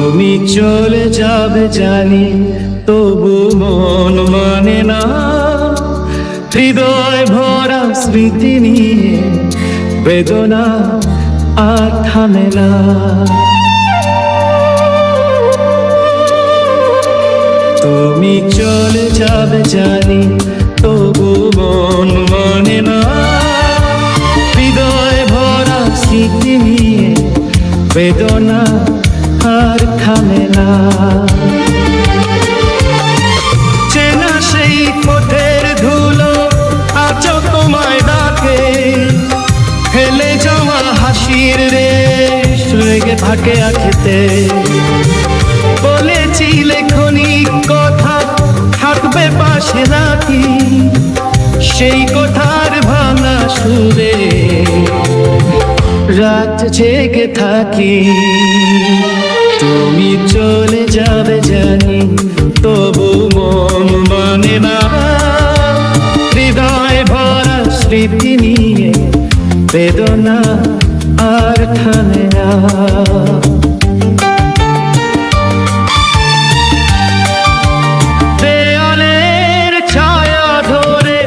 তুমি চলে যাবে জানি, তবু মন মানে না। হৃদয় ভরা স্মৃতি নিয়ে বেদনা আর থামে না। তুমি চলে যাবে জানি, তবু মন মানে না। হৃদয় ভরা স্মৃতি নিয়ে বেদনা আর থামে না। চেনা সেই পথের ধুলো আজও তোমায় ডাকে, ফেলে যাওয়া হাসির রেশ লেগে থাকে আঁখেতে। বলেছিলে ক্ষণিক কথা থাকবে পাশে নাকি, সেই কথার ভাঙা সুরে রাত জেগে থাকি। তুমি চলে যাবে জানি, তবু মন মানে না। হৃদয় ভরা স্মৃতি নিয়ে বেদনা আর থামে না। দেয়ালের ছায়া ধরে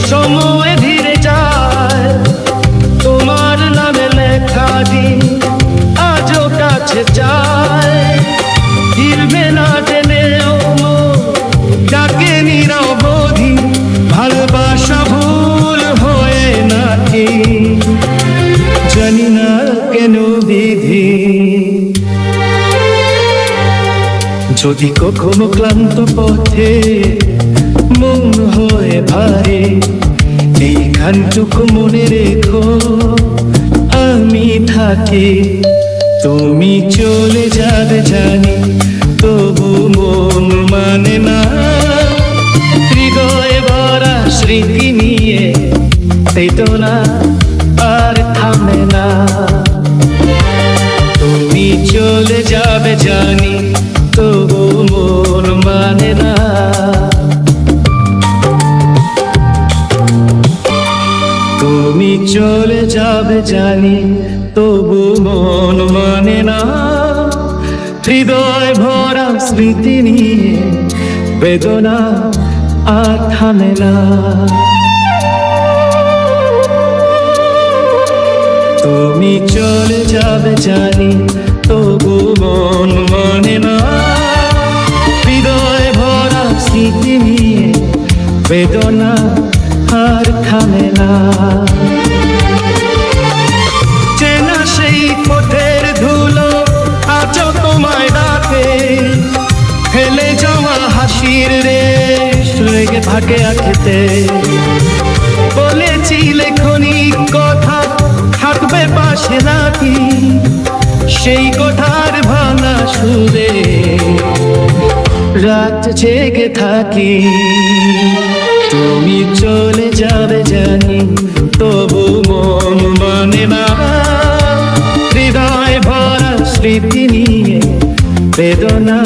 সময় ধীরে যায়, তোমার নামে লেখা দিন আজও কাছে যায়। ফিরবে না জেনেও ডাকে নিরবধি, ভালোবাসা ভুল হয়ে নাকি জানি না কেন বিধি। যদি কখনো ক্লান্ত পথে মন হয়ে ভারী, এই গানটুকু মনে রেখো আমি থাকি। তুমি চলে যাবে জানি, তবু মন মানে না। হৃদয় ভরা স্মৃতি নিয়ে বেদনা আর থামে না। তুমি চলে যাবে জানি, তবু মন মানে না। তুমি চলে যাবে জানি, তবু মন মানে না। হৃদয় ভরা স্মৃতি নিয়ে বেদনা আর থামে না। তুমি চলে যাবে জানি, তবু মন মানে না। হৃদয় ভরা স্মৃতি নিয়ে বেদনা আর থামে না। চেনা সেই পথের ধুলো আজও তোমায় ডাকে, ফেলে যাওয়া হাসির রেশ লেগে থাকে আঁখেতে। বলেছিলে ক্ষণিক কথা থাকবে পাশে নাকি, সেই কথার ভাঙা সুরে রাত জেগে থাকি। তুমি চলে যাবে জানি, তবু মন মানে না। হৃদয় ভরা স্মৃতি নিয়ে বেদনা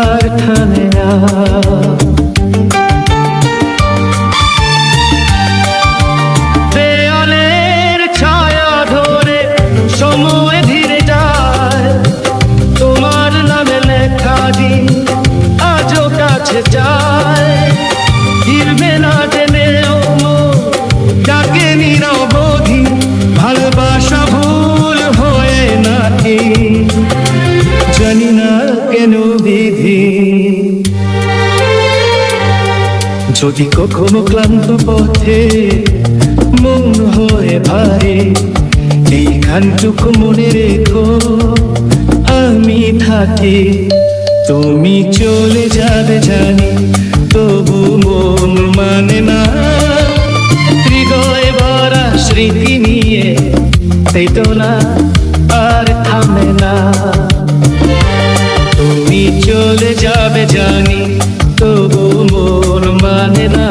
আর থামে না। দেয়ালের ছায়া ধরে সময় ধীরে যায়, তোমার নামে লেখা দিন আজও কাছে যায়। ফিরবে না জেনেও ডাকে নিরবধি, ভালোবাসা ভুল হয়ে নাকি জানি না কেন বিধি। যদি কখনো ক্লান্ত পথে মন হয়ে ভারী, এই গানটুকু মনে রেখো আমি থাকি। তুমি চলে যাবে জানি, তবু মন মানে না। হৃদয় ভরা স্মৃতি নিয়ে বেদনা আর থামে না। তুমি চলে যাবে জানি, তবু মন মানে না।